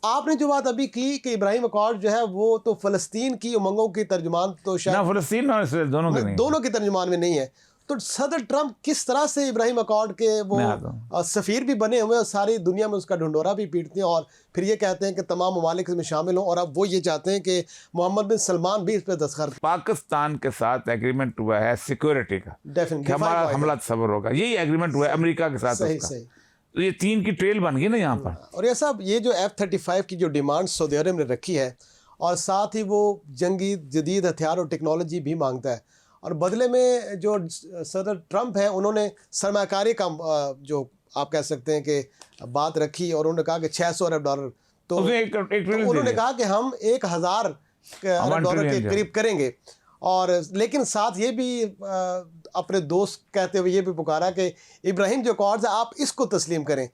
आपने जो बात अभी की कि इब्राहिम अकॉर्ड जो है वो तो फ़लस्तीन की उमंगों की तर्जुमान तो ना शायद फ़लस्तीन और इसराइल दोनों के नहीं दोनों की तर्जुमान में नहीं है। तो सदर ट्रंप किस तरह से इब्राहिम अकॉर्ड के वो मैं आता हूँ। सफ़ीर भी बने हुए हैं और सारी दुनिया में उसका ढंढोरा भी पीटते हैं और फिर ये कहते हैं कि तमाम ममालिक इसमें शामिल हों और अब वो ये चाहते हैं कि मोहम्मद बिन सलमान भी इस पर दस्तखत पाकिस्तान के साथ एग्रीमेंट हुआ है सिक्योरिटी का कि डेफिनेटली हमारा हमला तस्वर होगा, यही एग्रीमेंट हुआ है अमेरिका के साथ सही उसका। सही। तो ये 3 की ट्रेल बन गई ना यहाँ पर। और ये साहब ये जो F-35 की जो डिमांड सऊदी अरब ने रखी है और साथ ही वो जंगी जदीद हथियार और टेक्नोलॉजी भी मांगता है और बदले में जो सदर ट्रंप है उन्होंने सरमाकारी का जो आप कह सकते हैं कि बात रखी और उन्होंने कहा कि $600 अरब तो उसने एक ट्रिलियन उन्होंने कहा कि हम 1000 अरब डॉलर के करीब करेंगे। और लेकिन साथ ये भी अपने दोस्त कहते हुए ये भी पुकारा कि इब्राहिम जो अकॉर्ड्स है आप इसको तस्लीम करें।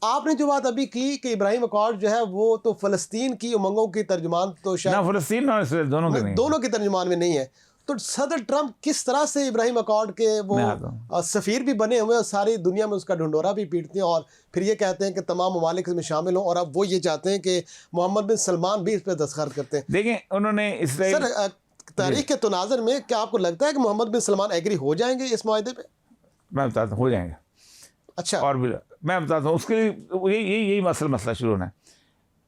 आपने जो बात अभी की कि इब्राहिम अकॉर्ड जो है वो तो फ़लस्तीन की उमंगों की तर्जुमान तो ना शायद फ़लस्तीन और इसराइल दोनों के नहीं दोनों की तर्जुमान में नहीं है। तो सदर ट्रंप किस तरह से इब्राहिम अकॉर्ड के वो सफ़ीर भी बने हुए हैं और सारी दुनिया में उसका ढंढोरा भी पीटते हैं और फिर ये कहते हैं कि तमाम ममालिक इसमें शामिल हों और अब वो ये चाहते हैं कि मोहम्मद बिन सलमान भी इस पर दस्तखत करते हैं। देखें उन्होंने इसराइल सर तारीख के तनाज़र में क्या आपको लगता है कि मोहम्मद बिन सलमान एग्री हो जाएंगे इस मुआहदे पे? मैं बताता हूँ हो जाएंगे। अच्छा। और भी मैं बताता हूँ उसके लिए यही मसला शुरू होना है।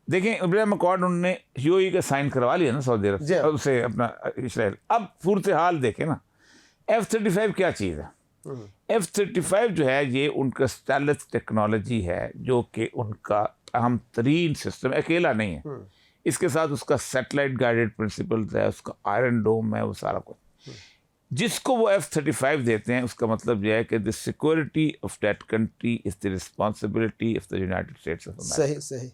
देखें इब्राहिम अकॉर्ड उन्होंने यूएई का साइन करवा लिया ना सऊदी अरब से अपना इसराइल। अब सूरत हाल देखें ना, F-35 क्या चीज़ है? F-35 जो है ये उनका स्टाइलिश टेक्नोलॉजी है जो कि उनका अहम तरीन सिस्टम अकेला नहीं है, इसके साथ उसका सैटेलाइट गाइडेड प्रिंसिपल्स है, उसका आयरन डोम है, वो सारा कुछ। जिसको वो F-35 देते हैं उसका मतलब यह है कि the security of that country is the responsibility of the United states of America. सही सही।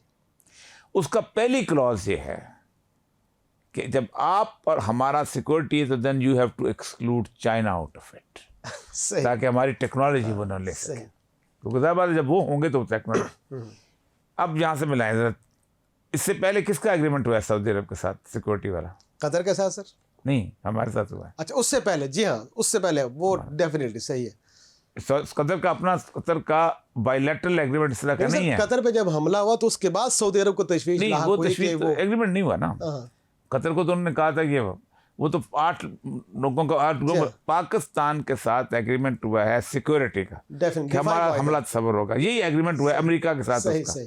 उसका पहली क्लॉज ये है कि जब आप और हमारा सिक्योरिटी है तो then you have to exclude China out of it, ताकि हमारी टेक्नोलॉजी वो न ले सके। क्योंकि ज़ाहिर बात है जब वो होंगे तो टेक्नोलॉजी। अब यहाँ से मिलाएं जरा, इससे पहले किसका एग्रीमेंट हुआ है सऊदी अरब के साथ सिक्योरिटी वाला? कतर के साथ सर? नहीं, हमारे साथ हुआ है। अच्छा उससे पहले? जी हाँ उससे पहले वो डेफिनेटली सही है। कतर का अपना कतर का बायलैटरल एग्रीमेंट इस तरह का नहीं है। कतर पे जब हमला हुआ तो उसके बाद सऊदी अरब को तशवीश नहीं, वो तशवीश एग्रीमेंट नहीं हुआ ना। कतर को तो उन्होंने कहा था कि वो तो 8 लोगों का 8 लोगों पाकिस्तान के साथ एग्रीमेंट हुआ है सिक्योरिटी का कि हमारा हमला तस्वर होगा, यही एग्रीमेंट हुआ है अमेरिका के साथ उसका।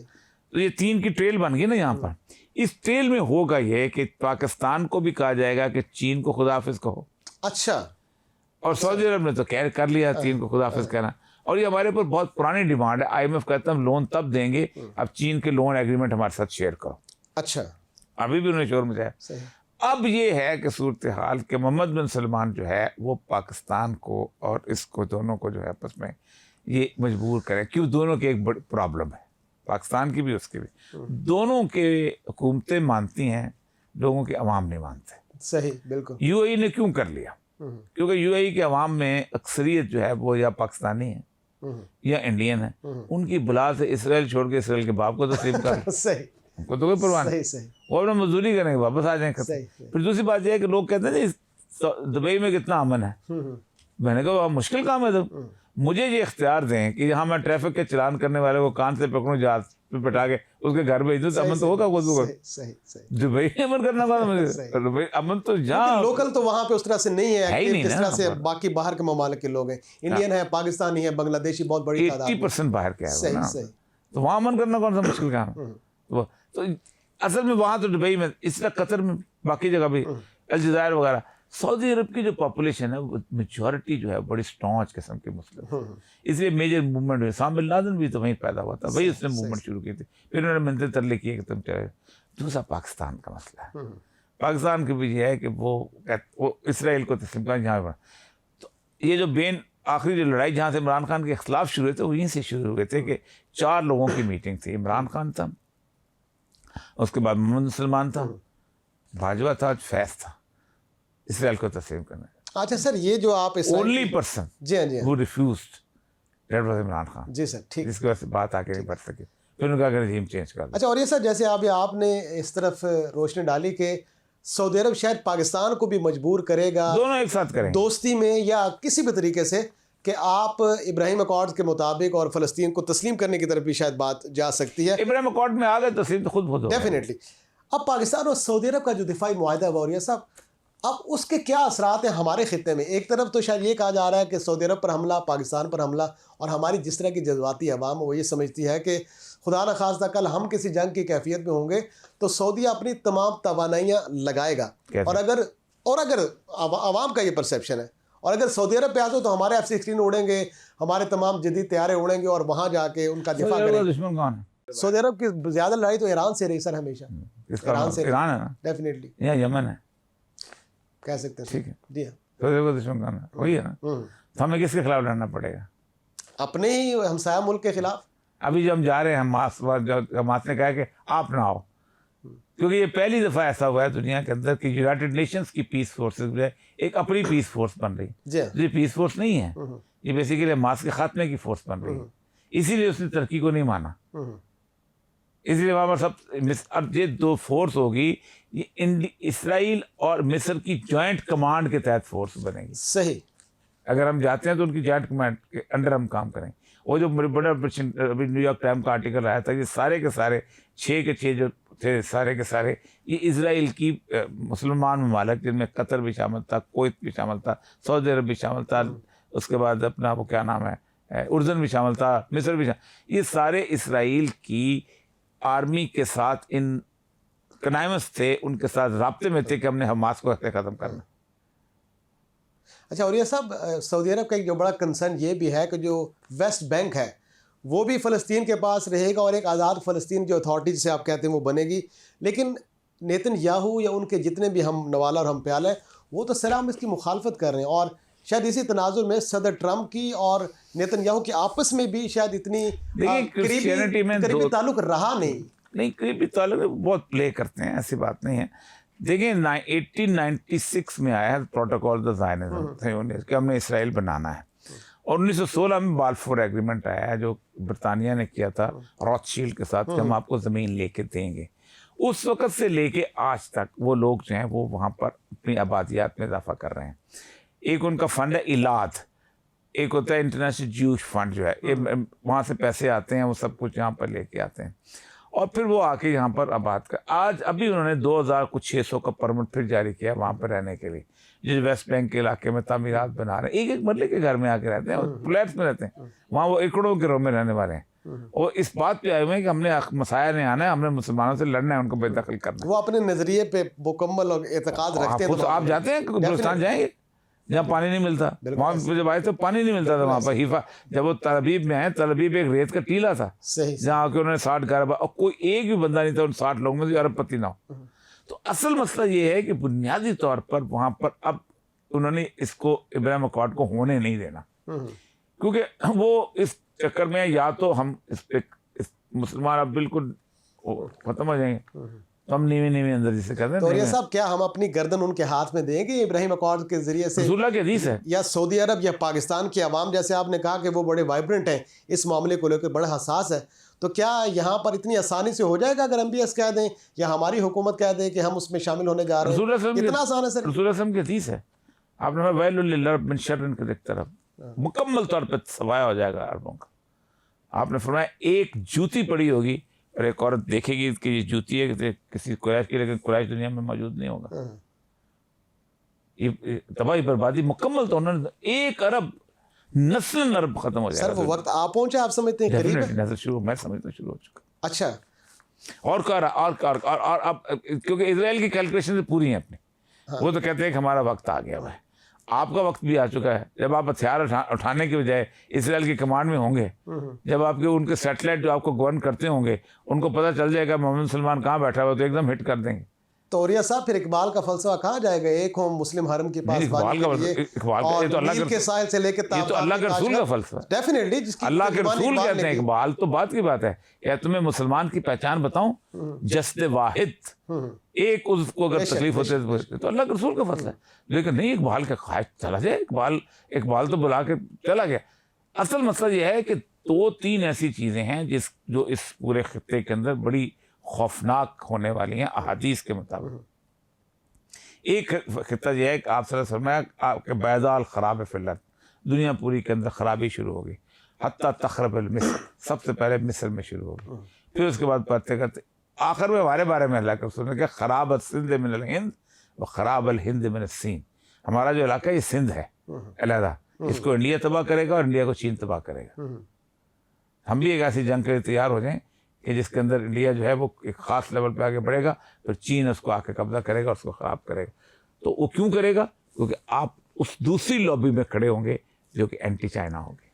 तो ये 3 की ट्रेल बन गई ना यहाँ पर। इस ट्रेल में होगा ये कि पाकिस्तान को भी कहा जाएगा कि चीन को खुदाफिज कहो। अच्छा। और सऊदी अरब ने तो कर लिया चीन को खुदाफिज कहना। और ये हमारे ऊपर बहुत पुरानी डिमांड है। IMF कहता है हम लोन तब देंगे अब चीन के लोन एग्रीमेंट हमारे साथ शेयर करो। अच्छा। अभी भी उन्होंने शोर मचाया। अब ये है कि सूरत हाल के मोहम्मद बिन सलमान जो है वो पाकिस्तान को और इसको दोनों को जो है आपस में ये मजबूर करें। क्यों? दोनों की एक बड़ी प्रॉब्लम है, पाकिस्तान की भी उसकी भी। दोनों के हुकूमतें मानती हैं, लोगों के अवाम नहीं मानते। सही, बिल्कुल। UAE ने क्यों कर लिया? क्योंकि UAE के अवाम में अक्सरियत जो है वो या पाकिस्तानी है या इंडियन है। उनकी बुला से इसराइल छोड़ के इसराइल के बाप को तस्लीम कर सही, उनको तो कोई परवाह नहीं, वो अपना मजदूरी करेंगे वापस आ जाएंगे। फिर दूसरी बात यह है कि लोग कहते हैं जी दुबई में कितना अमन है। मैंने कहा मुश्किल काम है। तो मुझे ये इख्तियार दें कि यहाँ मैं ट्रैफिक के चलान करने वाले को कान से पकड़ूं, जहाज पे बैठा के उसके घर भेज दूं, तो अमन तो होगा। दुबई में अमन करना होगा मुझे। दुबई अमन तो जहाँ लोकल तो वहाँ पे उस तरह से नहीं है ही नहीं, जिस तरह से बाकी बाहर के ममालिक के लोग हैं। इंडियन है, पाकिस्तानी है, बांग्लादेशी बहुत बड़ी तादाद 80% बाहर के है। तो वहाँ अमन करना कौन सा मुश्किल काम है? तो असल में वहाँ तो दुबई में, इस तरह कतर में, बाकी जगह भी अलजायर वगैरह। सऊदी अरब की जो पॉपुलेशन है वो मेजॉरिटी जो है बड़ी स्टॉन्च किस्म के मुस्लिम, इसलिए मेजर मूवमेंट हुई। उसामा बिन लादेन भी तो वहीं पैदा हुआ था, वही उसने मूवमेंट शुरू की थी। फिर उन्होंने मिलते तरले किए कि तुम चले। दूसरा पाकिस्तान का मसला है। पाकिस्तान की भी ये है कि वो इसराइल को तस्लीम कर जहाँ पर। तो ये जो आखिरी जो लड़ाई जहाँ से इमरान खान के खिलाफ शुरू हुए थे वहीं से शुरू हुए थे कि 4 लोगों की मीटिंग थी। इमरान खान था, उसके बाद मोहम्मद सलमान था, भाजपा था, फैज था, इसराइल को तस्लीम करना। अच्छा सर, ये जो आप ओनली पर्सन जी हाँ जी who refused that was Imran Khan. जी सर, ठीक। जिसकी वजह से बात आगे नहीं बढ़ सकी, फिर उनका रजीम चेंज कर। अच्छा, और ये सर जैसे आपने इस तरफ रोशनी डाली कि सऊदी अरब शायद पाकिस्तान को भी मजबूर करेगा, दोनों एक साथ करेंगे, दोस्ती में या किसी भी तरीके से कि आप इब्राहिम अकॉर्ड के मुताबिक और फ़लस्तीन को तस्लीम करने की तरफ भी शायद बात जा सकती है। इब्राहिम अकॉर्ड में आ गए तस्लीम तो खुद बहुत होगा। डेफिनेटली। अब पाकिस्तान और सऊदी अरब का जो दिफाई मुआहदा है वौरिया साहब, अब उसके क्या असरात हैं हमारे खित्ते में? एक तरफ तो शायद ये कहा जा रहा है कि सऊदी अरब पर हमला, पाकिस्तान पर हमला, और हमारी जिस तरह की जज्बाती अवाम वो ये समझती है कि खुदा न खास्ता कल हम किसी जंग की कैफियत में होंगे तो सऊदी अपनी तमाम तवानाइयाँ लगाएगा। और अगर आवाम का ये परसेप्शन है, और अगर सऊदी अरब पे आ जाओ तो हमारे F-16 उड़ेंगे, हमारे तमाम जदीद तैयारे उड़ेंगे और वहाँ जाके उनका दिफा करेंगे। दुश्मन कौन है? सऊदी अरब की ज़्यादा लड़ाई तो ईरान से रही सर, हमेशा ईरान से। ईरान है ना, डेफिनेटली या यमन है, कह सकते हैं। ठीक है, जी हाँ। सऊदी अरब का दुश्मन कौन है? वही है ना। तो हमें किसके खिलाफ लड़ना पड़ेगा? अपने ही हमसाया मुल्क के खिलाफ। अभी जो हम जा रहे हैं, हमास ने कहा कि आप ना आओ, क्योंकि ये पहली दफ़ा ऐसा हुआ है दुनिया के अंदर कि यूनाइटेड नेशंस की पीस फोर्सेस में एक अपनी पीस फोर्स बन रही। ये पीस फोर्स नहीं है, ये बेसिकली हमास के खात्मे की फोर्स बन रही है। इसीलिए उसने तुर्की को नहीं माना, इसलिए वहाँ पर सब अब ये दो फोर्स होगी, ये इसराइल और मिस्र की जॉइंट कमांड के तहत फोर्स बनेगी। सही। अगर हम जाते हैं तो उनकी जॉइंट कमांड के अंडर हम काम करें। वो जो बड़ा अभी न्यूयॉर्क टाइम का आर्टिकल आया था, ये सारे के सारे 6 के 6 जो थे, सारे के सारे ये इजराइल की मुसलमान ममालिक, जिनमें कतर भी शामिल था, कुवैत भी शामिल था, सऊदी अरब भी शामिल था, उसके बाद अपना वो क्या नाम है, उर्दन भी शामिल था, मिस्र भी शामिल, ये सारे इसराइल की आर्मी के साथ इन कनाइमस थे, उनके साथ राब्ते में थे कि हमने हमास को ख़त्म करना। अच्छा, और ये सब सऊदी अरब का एक जो बड़ा कंसर्न ये भी है कि जो वेस्ट बैंक है वो भी फ़लस्तीन के पास रहेगा और एक आज़ाद फ़लस्तीन जो अथॉरिटी जिसे आप कहते हैं वो बनेगी। लेकिन नेतन्याहू या उनके जितने भी हम नवाला और हम प्याल हैं वो तो सराम इसकी मुखालफत कर रहे हैं, और शायद इसी तनाजुर में सदर ट्रंप की और नेतन्याहू की आपस में भी शायद इतनी करीबी ताल्लुक रहा नहीं। करीबी ताल्लुक बहुत प्ले करते हैं, ऐसी बात नहीं है। देखिए 1896 में आया है प्रोटोकॉल द ज़ायनिज़्म कि हमने इसराइल बनाना है, और 1916 में बाल्फोर एग्रीमेंट आया है जो बरतानिया ने किया था रॉथशील्ड के साथ कि हम आपको ज़मीन लेके देंगे। उस वक़्त से लेके आज तक वो लोग जो हैं वो वहाँ पर अपनी आबादियात में इजाफा कर रहे हैं। एक उनका फ़ंड है इलाद, एक होता है इंटरनेशनल ज्यूश फंड, जो है ये वहाँ से पैसे आते हैं, वो सब कुछ यहाँ पर लेके आते हैं और फिर वो आके यहाँ पर आबाद कर। आज अभी उन्होंने 2600 का परमिट फिर जारी किया वहाँ पर रहने के लिए, जिस वेस्ट बैंक के इलाके में तामीरात बना रहे हैं, एक मरले के घर में आके रहते हैं, फ्लैट्स में रहते हैं, वहाँ वो एकड़ों के रो में रहने वाले हैं, और इस बात पे आए हुए हैं कि हमने मसाया नहीं आना है, हमने मुसलमानों से लड़ना है, उनको बेदखल करना है। वो अपने नज़रिए पे मुकम्मल और एतकाद रखते हैं। आप जाते हैं गुलिस्तान जाएंगे जहाँ पानी नहीं मिलता, वहाँ जब आए तो पानी नहीं मिलता था वहाँ पर। हिफा जब वो तलबीब में आए, तलबीब एक रेत का टीला था जहाँ आके उन्होंने 60 घर, और कोई एक भी बंदा नहीं था उन 60 लोगों में जो अरबपति ना हो। तो असल मसला ये है कि बुनियादी तौर पर वहाँ पर अब उन्होंने इसको इब्राहिम अकॉर्ड को होने नहीं देना, क्योंकि वो इस चक्कर में या तो हम इस मुसलमान अब बिल्कुल खत्म हो जाएंगे, तो हम नीवे अंदर जिसे कहते हैं। तो ये सब क्या हम अपनी गर्दन उनके हाथ में देंगे इब्राहिम अकॉर्ड के जरिए से? रसूलुल्लाह की हदीस है। या सऊदी अरब या पाकिस्तान की आवाम, जैसे आपने कहा कि वो बड़े वाइब्रेंट हैं इस मामले को लेकर, बड़ा हसास है, तो क्या यहाँ पर इतनी आसानी से हो जाएगा अगर MBS कह दें या हमारी हुकूमत कह दे कि हम उसमें शामिल होने जा रहे हैं? इतना आसान है सर? रसूलुल्लाह की हदीस है, आपने वैलुल शर्रिन की तरफ मुकम्मल तौर पर सवाया हो जाएगा अरबों का। आपने फरमाया एक जूती पड़ी होगी और एक औरत देखेगी कि ये जूती है किसी कुरैश की, लेकिन कुरैश दुनिया में मौजूद नहीं होगा। ये तबाही बर्बादी मुकम्मल, तो उन्होंने 1 अरब नस्ल अरब खत्म हो जाएगा। सर वो वक्त आ पहुंचा, आप समझते हैं करीब है? नस्ल शुरू, मैं समझता शुरू हो चुका। अच्छा, और अब क्योंकि इजराइल की कैलकुलेशन पूरी हैं अपनी, वो तो कहते हैं कि हमारा वक्त आ गया हुआ है। आपका वक्त भी आ चुका है, जब आप हथियार उठाने के बजाय इसराइल की कमांड में होंगे, जब आपके उनके सैटेलाइट जो आपको गवर्न करते होंगे उनको पता चल जाएगा मोहम्मद सलमान कहाँ बैठा हुआ, तो एकदम हिट कर देंगे। तो औरिया साहब फिर इकबाल का फलसफा कहाँ जाएगा? एक हो मुस्लिम हरम के पास, इकबाल का नील के साहिल से लेके ये तो अल्लाह के रसूल का फलसफा, डेफिनेटली अल्लाह के रसूल कहते हैं। इकबाल तो बात की बात है, या तुम्हें मुसलमान की पहचान बताऊं, जस्द वाहिद, एक उसको अगर तकलीफ होती है तो अल्लाह के रसूल का फैसला है। लेकिन नहीं, इकबाल का ख्वाहिश चला जाए, इकबाल तो बुला के चला गया। असल मसला यह है कि 2-3 ऐसी चीज़ें हैं जो इस पूरे खित्ते के अंदर बड़ी खौफनाक होने वाली हैं अहादीस के मुताबिक। एक खित्ता यह है कि आप फरमाया आपके बैदाल ख़राब फिल्लत, दुनिया पूरी के अंदर ख़राबी शुरू होगी। हत्ता तखरबल मिस्र, सबसे पहले मिस्र में शुरू होगी, फिर उसके बाद पढ़ते करते आखिर में हमारे बारे में अल्लाह के रसूल ने कहा खराब सिंध मिनल हिंद व खराब अल हिंद मिन सीन, हमारा जो इलाका है ये सिंध है अलहदा, इसको इंडिया तबाह करेगा और इंडिया को चीन तबाह करेगा। हम भी एक ऐसी जंग के लिए तैयार हो जाएं कि जिसके अंदर इंडिया जो है वो एक ख़ास लेवल पे आगे बढ़ेगा, फिर चीन उसको आके कब्जा करेगा, उसको ख़राब करेगा। तो वो क्यों करेगा? क्योंकि आप उस दूसरी लॉबी में खड़े होंगे जो कि एंटी चाइना होगी।